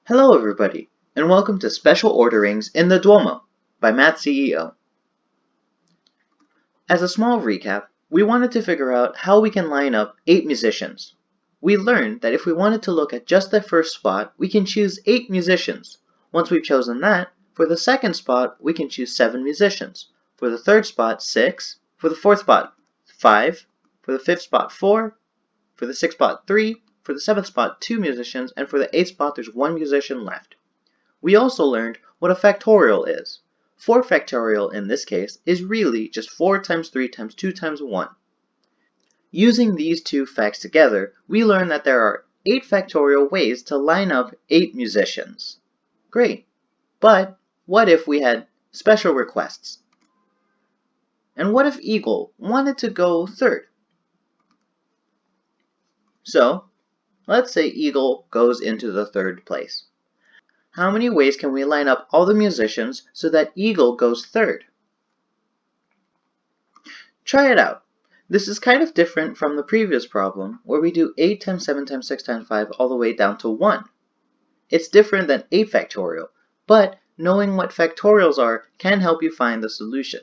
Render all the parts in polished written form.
Hello everybody, and welcome to Special Orderings in the Duomo by Matt CEO. As a small recap, we wanted to figure out how we can line up 8 musicians. We learned that if we wanted to look at just the first spot, we can choose 8 musicians. Once we've chosen that, for the second spot, we can choose 7 musicians. For the third spot, 6. For the fourth spot, 5. For the fifth spot, 4. For the sixth spot, 3. For the seventh spot, 2 musicians, and for the eighth spot, there's 1 musician left. We also learned what a factorial is. 4 factorial in this case is really just 4 times 3 times 2 times 1. Using these two facts together, we learned that there are 8 factorial ways to line up 8 musicians. Great, but what if we had special requests? And what if Eagle wanted to go third? So, let's say Eagle goes into the third place. How many ways can we line up all the musicians so that Eagle goes third? Try it out. This is kind of different from the previous problem where we do 8 times 7 times 6 times 5 all the way down to 1. It's different than 8 factorial, but knowing what factorials are can help you find the solution.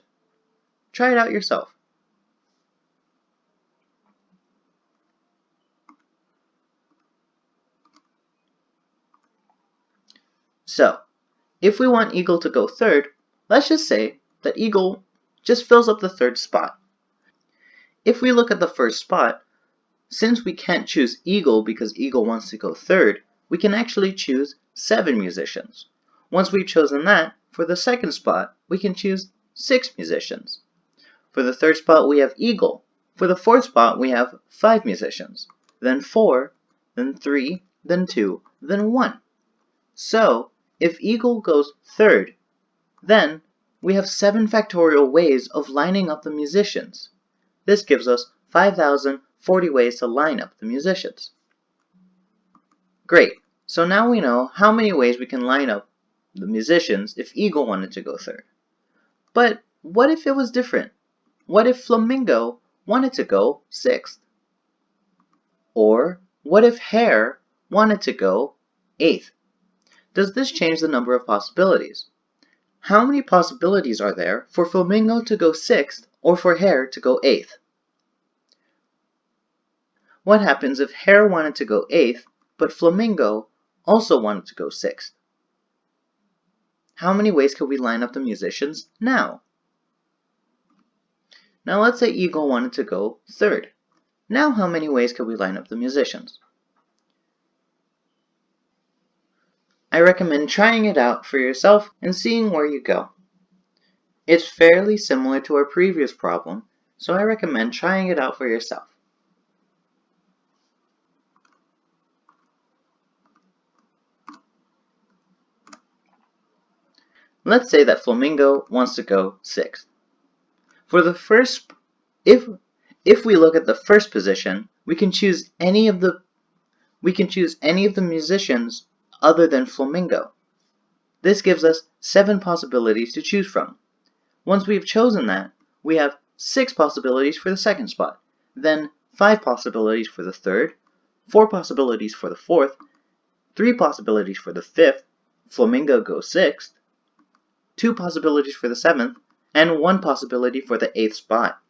Try it out yourself. So, if we want Eagle to go third, let's just say that Eagle just fills up the third spot. If we look at the first spot, since we can't choose Eagle because Eagle wants to go third, we can actually choose 7 musicians. Once we've chosen that, for the second spot, we can choose 6 musicians. For the third spot, we have Eagle. For the fourth spot, we have 5 musicians. Then 4, then 3, then 2, then 1. So, if Eagle goes third, then we have 7 factorial ways of lining up the musicians. This gives us 5,040 ways to line up the musicians. Great, so now we know how many ways we can line up the musicians if Eagle wanted to go third. But what if it was different? What if Flamingo wanted to go 6th? Or what if Hare wanted to go 8th? Does this change the number of possibilities? How many possibilities are there for Flamingo to go 6th or for Hare to go 8th? What happens if Hare wanted to go 8th, but Flamingo also wanted to go 6th? How many ways could we line up the musicians now? Now let's say Eagle wanted to go third. Now how many ways could we line up the musicians? I recommend trying it out for yourself and seeing where you go. It's fairly similar to our previous problem, so I recommend trying it out for yourself. Let's say that Flamingo wants to go 6th. For the first, if we look at the first position, we can choose any of the musicians other than Flamingo. This gives us 7 possibilities to choose from. Once we've chosen that, we have 6 possibilities for the second spot, then 5 possibilities for the third, 4 possibilities for the fourth, 3 possibilities for the fifth, Flamingo goes 6th, 2 possibilities for the 7th, and 1 possibility for the 8th spot.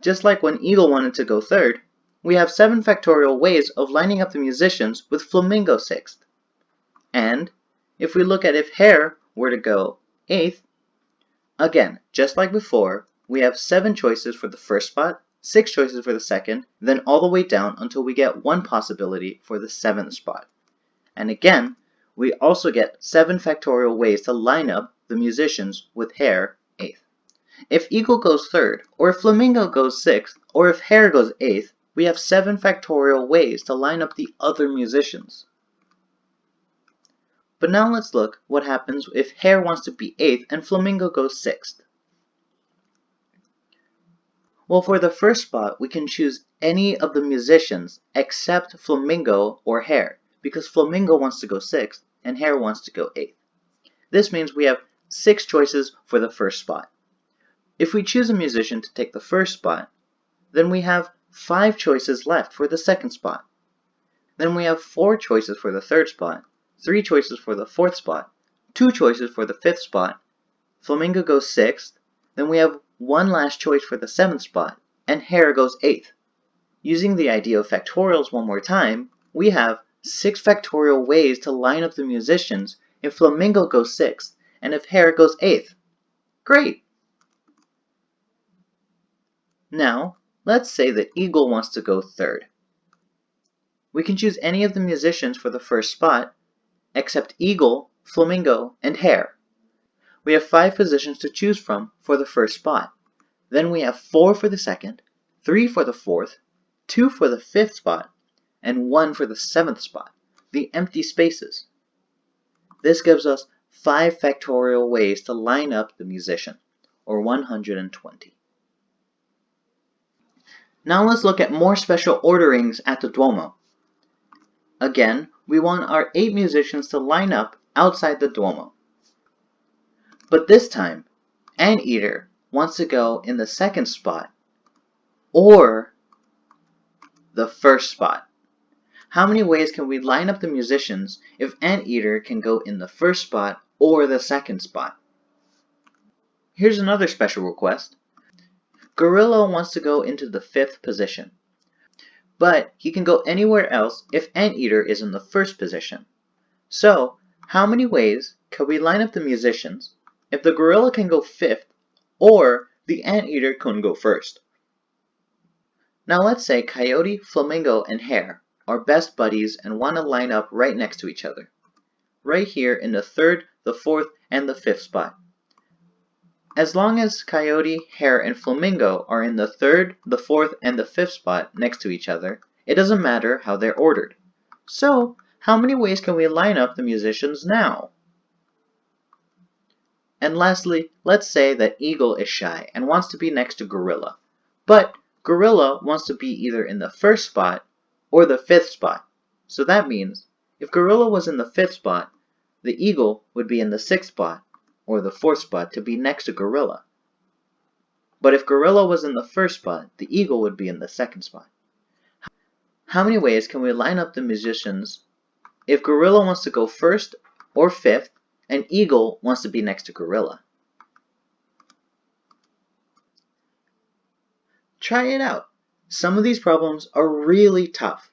Just like when Eagle wanted to go third, we have 7 factorial ways of lining up the musicians with Flamingo 6th. And if we look at if Hare were to go 8th, again, just like before, we have 7 choices for the first spot, 6 choices for the second, then all the way down until we get 1 possibility for the 7th spot. And again, we also get 7 factorial ways to line up the musicians with Hare 8th. If Eagle goes third, or if Flamingo goes 6th, or if Hare goes 8th, we have 7 factorial ways to line up the other musicians. But now let's look what happens if Hare wants to be 8th and Flamingo goes 6th. Well, for the first spot, we can choose any of the musicians except Flamingo or Hare, because Flamingo wants to go 6th and Hare wants to go 8th. This means we have 6 choices for the first spot. If we choose a musician to take the first spot, then we have 5 choices left for the second spot. Then we have 4 choices for the third spot, 3 choices for the 4th spot, 2 choices for the 5th spot, Flamingo goes 6th, then we have one last choice for the 7th spot, and Hare goes 8th. Using the idea of factorials one more time, we have 6 factorial ways to line up the musicians if Flamingo goes 6th and if Hare goes 8th. Great! Now, let's say that Eagle wants to go 3rd. We can choose any of the musicians for the 1st spot, except Eagle, Flamingo, and Hare. We have 5 positions to choose from for the 1st spot. Then we have 4 for the 2nd, 3 for the 4th, 2 for the 5th spot, and 1 for the 7th spot, the empty spaces. This gives us 5 factorial ways to line up the musician, or 120. Now let's look at more special orderings at the Duomo. Again, we want our 8 musicians to line up outside the Duomo. But this time, Anteater wants to go in the 2nd spot, or the 1st spot. How many ways can we line up the musicians if Anteater can go in the 1st spot or the 2nd spot? Here's another special request. Gorilla wants to go into the 5th position, but he can go anywhere else if Anteater is in the 1st position. So, how many ways can we line up the musicians if the gorilla can go 5th or the Anteater can go 1st? Now let's say Coyote, Flamingo, and Hare are best buddies and want to line up right next to each other, right here in the 3rd, the 4th, and the 5th spot. As long as Coyote, Hare, and Flamingo are in the 3rd, the 4th, and the 5th spot next to each other, it doesn't matter how they're ordered. So, how many ways can we line up the musicians now? And lastly, let's say that Eagle is shy and wants to be next to Gorilla, but Gorilla wants to be either in the 1st spot or the 5th spot. So that means, if Gorilla was in the 5th spot, the Eagle would be in the 6th spot or the 4th spot to be next to Gorilla. But if Gorilla was in the 1st spot, the Eagle would be in the 2nd spot. How many ways can we line up the musicians if Gorilla wants to go 1st or 5th and Eagle wants to be next to Gorilla? Try it out. Some of these problems are really tough,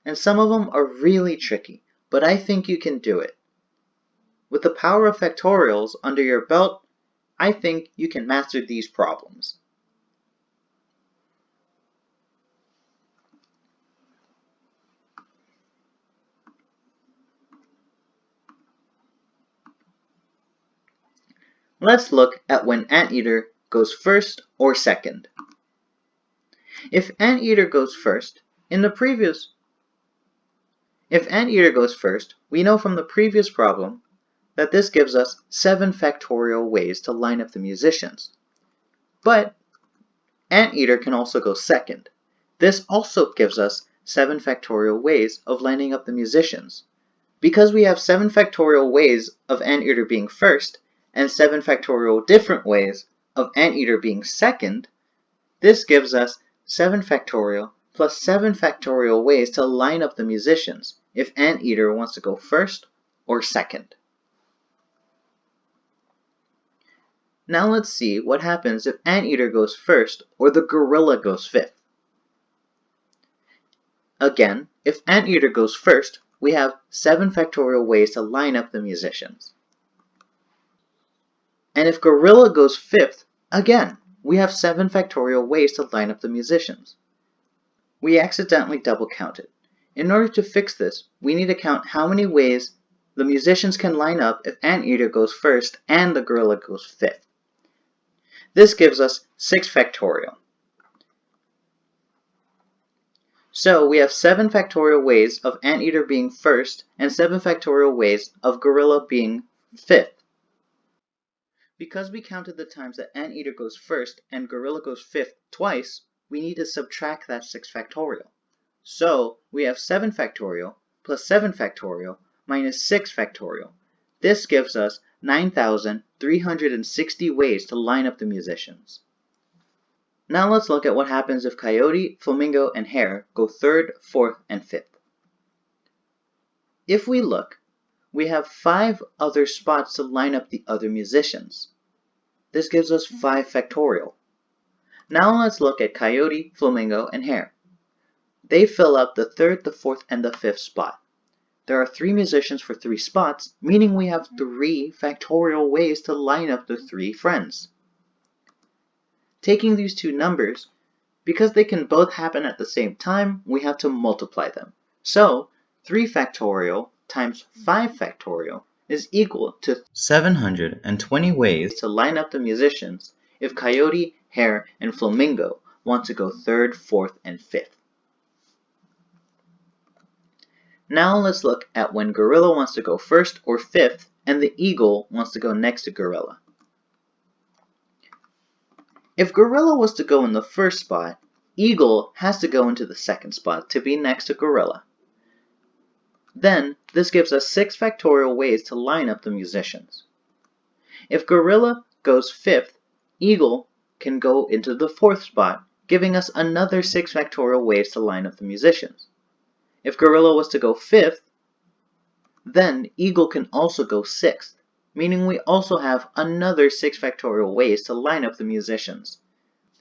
and some of them are really tricky, but I think you can do it. With the power of factorials under your belt, I think you can master these problems. Let's look at when Anteater goes 1st or 2nd. If Anteater goes 1st, we know from the previous problem that this gives us 7 factorial ways to line up the musicians. But Anteater can also go 2nd. This also gives us 7 factorial ways of lining up the musicians. Because we have 7 factorial ways of Anteater being 1st and 7 factorial different ways of Anteater being 2nd, this gives us 7 factorial plus 7 factorial ways to line up the musicians if Anteater wants to go 1st or 2nd. Now let's see what happens if Anteater goes 1st or the gorilla goes 5th. Again, if Anteater goes 1st, we have 7 factorial ways to line up the musicians. And if gorilla goes 5th, again, we have 7 factorial ways to line up the musicians. We accidentally double counted. In order to fix this, we need to count how many ways the musicians can line up if Anteater goes 1st and the gorilla goes 5th. This gives us 6 factorial. So we have 7 factorial ways of Anteater being 1st and 7 factorial ways of gorilla being 5th. Because we counted the times that Anteater goes 1st and gorilla goes 5th twice, we need to subtract that 6 factorial. So we have 7 factorial plus 7 factorial minus 6 factorial. This gives us 9,360 ways to line up the musicians. Now let's look at what happens if Coyote, Flamingo, and Hare go 3rd, 4th, and 5th. If we look, we have 5 other spots to line up the other musicians. This gives us 5 factorial. Now let's look at Coyote, Flamingo, and Hare. They fill up the 3rd, the 4th, and the 5th spot. There are 3 musicians for 3 spots, meaning we have 3 factorial ways to line up the 3 friends. Taking these two numbers, because they can both happen at the same time, we have to multiply them. So 3 factorial times 5 factorial is equal to 720 ways to line up the musicians if Coyote, Hare, and Flamingo want to go 3rd, 4th, and 5th. Now let's look at when Gorilla wants to go 1st or 5th and the Eagle wants to go next to Gorilla. If Gorilla was to go in the 1st spot, Eagle has to go into the 2nd spot to be next to Gorilla. Then, this gives us 6 factorial ways to line up the musicians. If Gorilla goes 5th, Eagle can go into the 4th spot, giving us another 6 factorial ways to line up the musicians. If Gorilla was to go 5th, then Eagle can also go 6th, meaning we also have another 6 factorial ways to line up the musicians.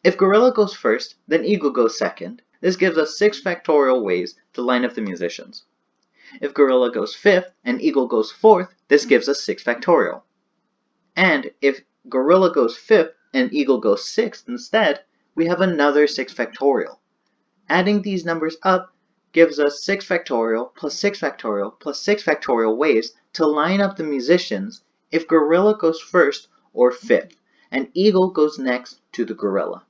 If Gorilla goes 1st, then Eagle goes 2nd. This gives us 6 factorial ways to line up the musicians. If Gorilla goes 5th and Eagle goes 4th, this gives us 6 factorial. And if Gorilla goes 5th and Eagle goes 6th instead, we have another 6 factorial. Adding these numbers up gives us 6 factorial plus 6 factorial plus 6 factorial ways to line up the musicians if Gorilla goes 1st or 5th, and Eagle goes next to the Gorilla.